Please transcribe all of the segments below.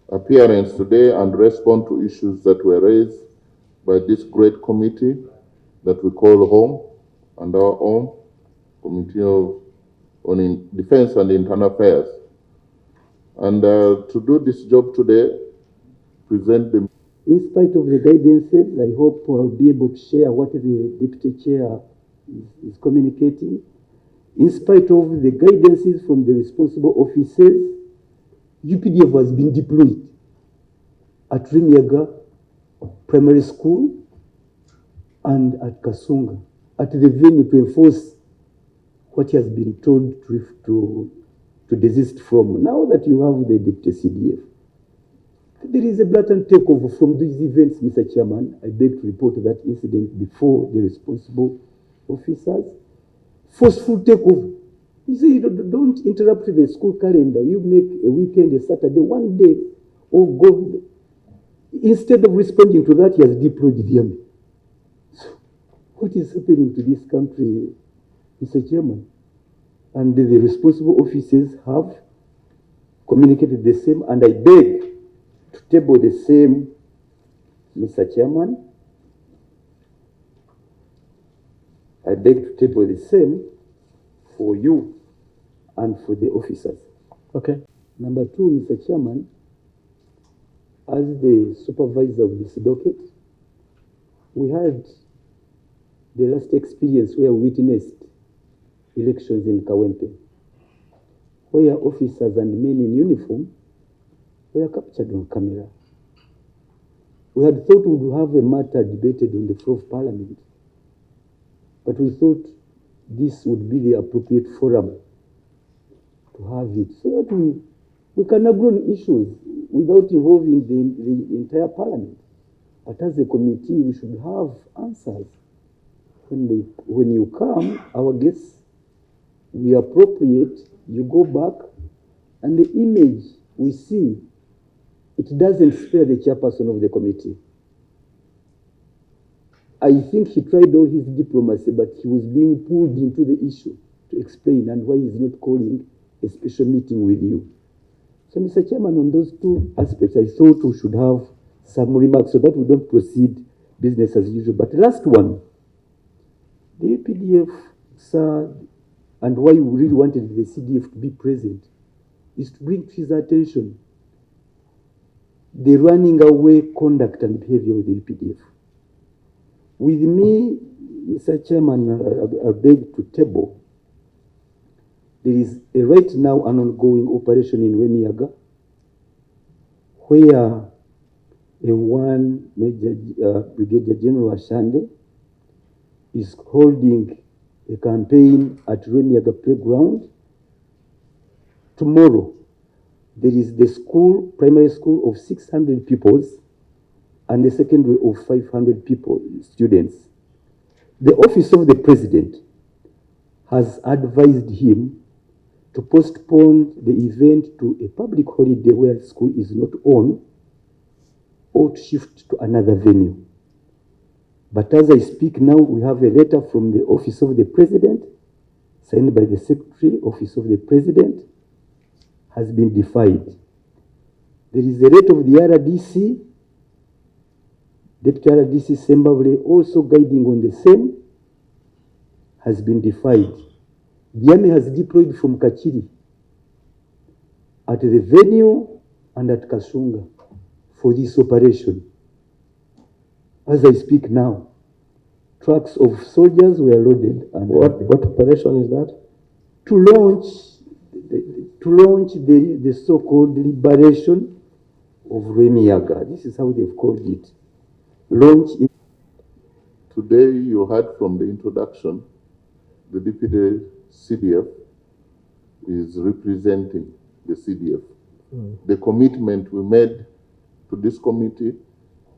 appearance today and respond to issues that were raised by this great committee that we call home and our own Committee on Defense and Internal Affairs. And to do this job today, present the... In spite of the guidances, I hope I'll be able to share what the Deputy Chair is communicating. In spite of the guidances from the responsible officers, UPDF has been deployed at Remiaga Primary School and at Kasunga, at the venue to enforce what he has been told to desist from. Now that you have the Deputy CDF, there is a blatant takeover from these events, Mr. Chairman. I beg to report that incident before the responsible officers. Forceful takeover. You say, don't interrupt the school calendar. You make a weekend, a Saturday, one day, or go. Instead of responding to that, he has deployed the army. So, what is happening to this country, Mr. Chairman? And the responsible officers have communicated the same, and I beg to table the same, Mr. Chairman. I beg to table the same for you and for the officers. Okay. Number two, Mr. Chairman, as the supervisor of this docket, we had the last experience where we witnessed elections in Kawempe, where officers and men in uniform were captured on camera. We had thought we would have a matter debated on the floor of Parliament, but we thought this would be the appropriate forum to have it, so that we can agree on issues without involving the entire Parliament. But as a committee, we should have answers. When you come, our guests, we appropriate, you go back, and the image we see, it doesn't spare the chairperson of the committee. I think he tried all his diplomacy, but he was being pulled into the issue to explain, and why he's not calling a special meeting with you. So, Mr. Chairman, on those two aspects, I thought we should have some remarks so that we don't proceed business as usual. But last one, the UPDF, sir, and why we really wanted the CDF to be present, is to bring to his attention the running away conduct and behavior of the UPDF. With me, Mr. Chairman, I beg to table, there is right now an ongoing operation in Remiaga, where one Major Brigadier General Ashande is holding a campaign at Remiaga Playground. Tomorrow, there is the school, primary school of 600 pupils and the secondary of 500 students. The office of the president has advised him to postpone the event to a public holiday where school is not on, or to shift to another venue. But as I speak now, we have a letter from the office of the president, signed by the secretary, office of the president, has been defied. There is a letter of the RDC, Deputy RDC Sembabule, also guiding on the same, has been defied. The army has deployed from Kachiri at the venue and at Kasunga for this operation. As I speak now, trucks of soldiers were loaded. And what operation is that? To launch the so-called liberation of Remiaga. This is how they've called it. Launch it. Today you heard from the introduction, the Deputy CDF is representing the CDF. The commitment we made to this committee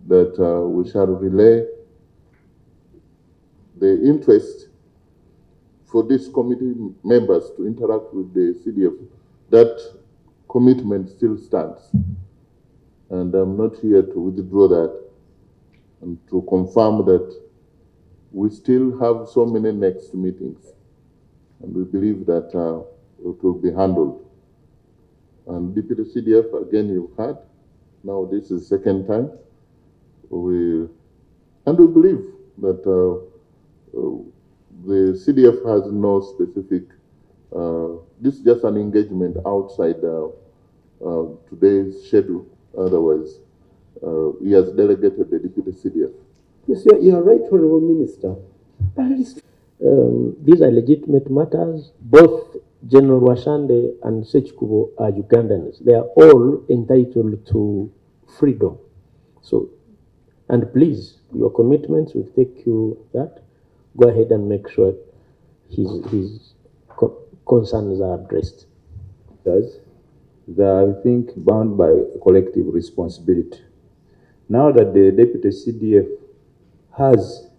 that we shall relay the interest for these committee members to interact with the CDF, that commitment still stands. And I'm not here to withdraw that and to confirm that we still have so many next meetings. And we believe that it will be handled. And Deputy CDF, again, you've heard, Now this is second time. We believe that the CDF has no specific. This is just an engagement outside today's schedule. Otherwise, he has delegated the deputy CDF. Yes, you are right, Honorable Minister. These are legitimate matters. Both General Washande and Sechkubo are Ugandans. They are all entitled to freedom. So, and please, your commitments will take you that. Go ahead and make sure his concerns are addressed. They are, I think, bound by collective responsibility. Now that the deputy CDF has,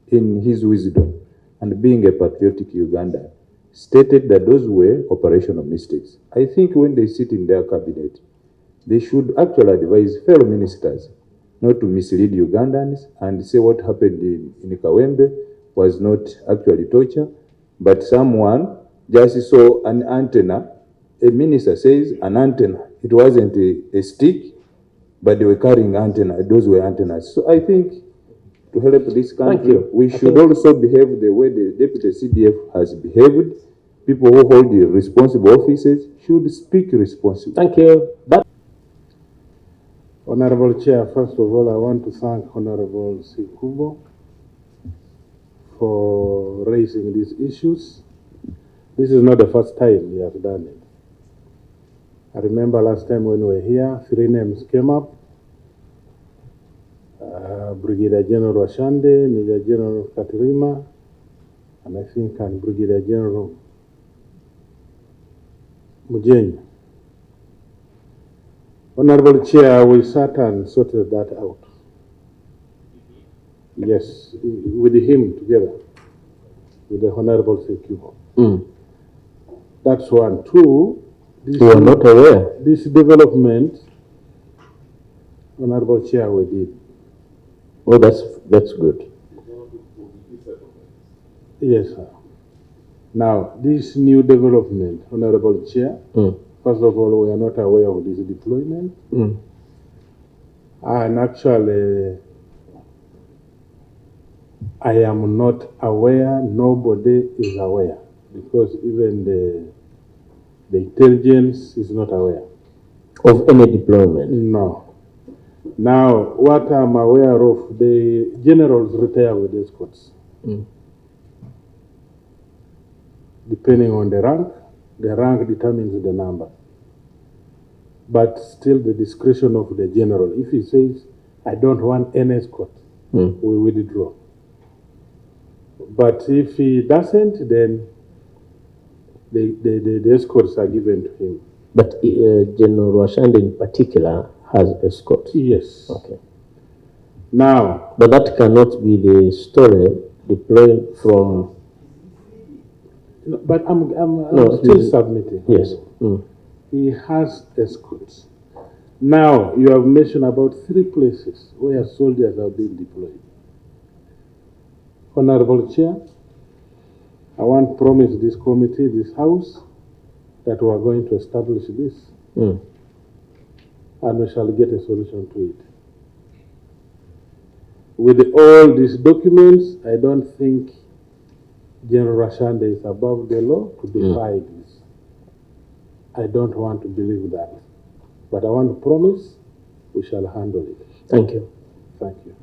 in his wisdom and being a patriotic Ugandan, stated that those were operational mistakes, I think when they sit in their cabinet, they should actually advise fellow ministers not to mislead Ugandans and say what happened in Kawembe was not actually torture, but someone just saw an antenna. A minister says an antenna. It wasn't a stick, but they were carrying antenna. Those were antennas. So I think to help this country, we should also behave the way the deputy CDF has behaved. People who hold the responsible offices should speak responsibly. Thank you. Honorable Chair, first of all, I want to thank Honorable Sikubo for raising these issues. This is not the first time he has done it. I remember last time when we were here, 3 names came up. Brigadier General Washande, Major General Katirima, and I think Brigadier General Mujenya. Honorable Chair, we sat and sorted that out. Yes, with him together, with the Honorable Sekubo. That's one. Two, You are not aware. This development, Honorable Chair, we did. Oh, that's good. Yes, sir. Now, this new development, Honorable Chair, first of all, we are not aware of this deployment. And actually, I am not aware, nobody is aware, because even the intelligence is not aware. Of any deployment? No. Now, what I'm aware of, the generals retire with escorts. Depending on the rank determines the number. But still the discretion of the general. If he says, I don't want any escort, we withdraw. But if he doesn't, then the escorts are given to him. But General Washande in particular has escort? Yes. Okay. Now, but that cannot be the story deployed from... No, but I'm still submitting. Yes. He has escorts. Now, you have mentioned about 3 places where soldiers have been deployed. Honorable Chair, I want to promise this committee, this House, that we are going to establish this. And we shall get a solution to it. With all these documents, I don't think General Washande is above the law to defy this. I don't want to believe that. But I want to promise we shall handle it. Thank you. Thank you.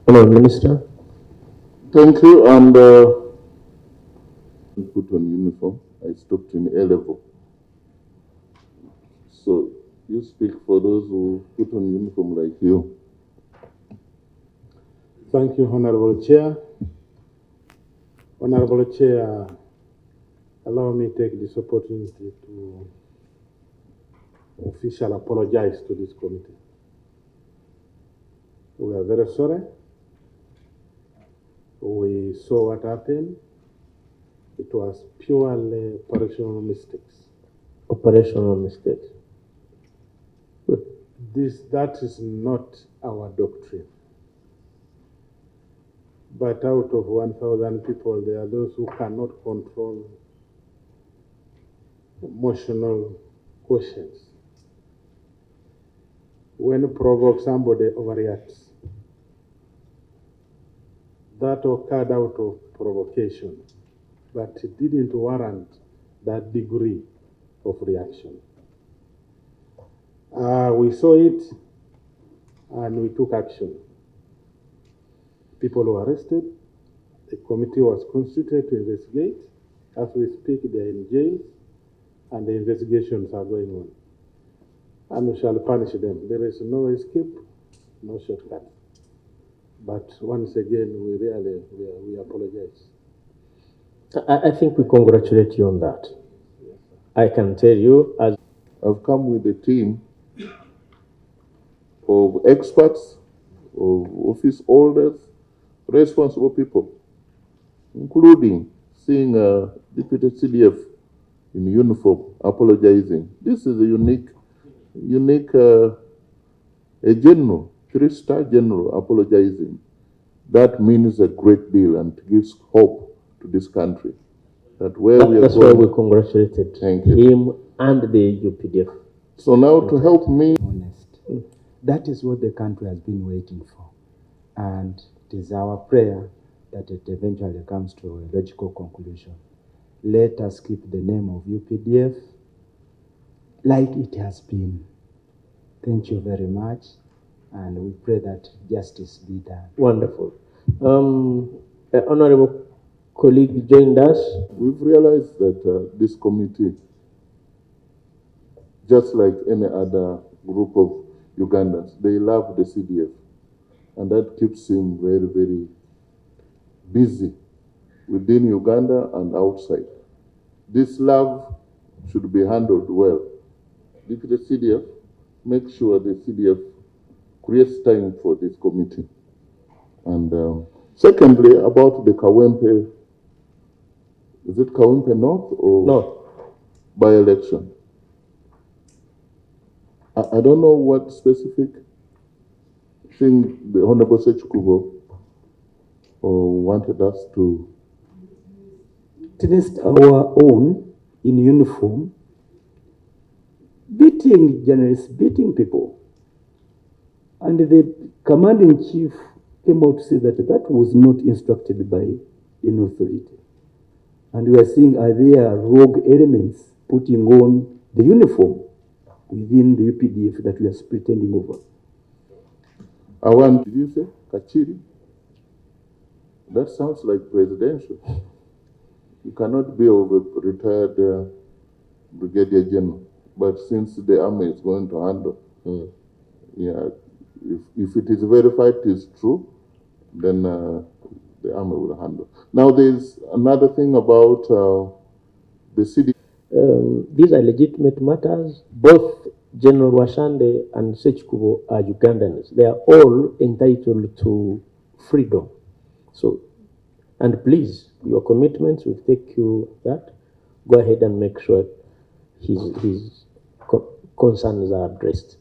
Hello, Minister. Thank you. And put on uniform. I stopped in A level. So you speak for those who put on uniform like you. Thank you, Honorable Chair. Honorable Chair, allow me to take this opportunity to officially apologize to this committee. We are very sorry. We saw what happened. It was purely operational mistakes. Operational mistakes. Good. That is not our doctrine. But out of 1,000 people, there are those who cannot control emotional quotients. when provoke somebody overreacts. That occurred out of provocation, but it didn't warrant that degree of reaction. We saw it and we took action. People were arrested. A committee was constituted to investigate. As we speak, they are in jail and the investigations are going on. And we shall punish them. There is no escape, no shortcut. But once again, we apologize. I think we congratulate you on that. I can tell you, as I've come with a team of experts, of office holders, responsible people, including seeing a deputy CDF in uniform apologizing. This is a unique a general, 3-star general apologizing. That means a great deal and gives hope to this country. That where we are that's going, why we congratulated Thank you. him and the UPDF. So now to help me, honest. That is what the country has been waiting for. And it is our prayer that it eventually comes to a logical conclusion. Let us keep the name of UPDF like it has been. Thank you very much. And we pray that justice be done. Wonderful. Honorable colleague joined us. we've realized that this committee, just like any other group of Ugandans, they love the CDF. And that keeps him very, very busy within Uganda and outside. This love should be handled well. If the CDF, make sure the CDF creates time for this committee. And secondly, about the Kawempe, is it Kawempe North or No, by-election? I don't know what specific thing the Honorable Sechikubo wanted us to. Witnessed our own in uniform beating journalists, beating people. And the commanding chief came out to say that that was not instructed by an authority. And we are seeing, are there rogue elements putting on the uniform within the UPDF that we are pretending over? Did you say Kachiri? That sounds like presidential. You cannot be of a retired brigadier general. But since the army is going to handle, yeah, if it is verified it is true, then the army will handle. Now there's another thing about the city. these are legitimate matters. Both General Washande and Sechikubo are Ugandans. They are all entitled to freedom. So, and please, your commitments will take you that. Go ahead and make sure his concerns are addressed.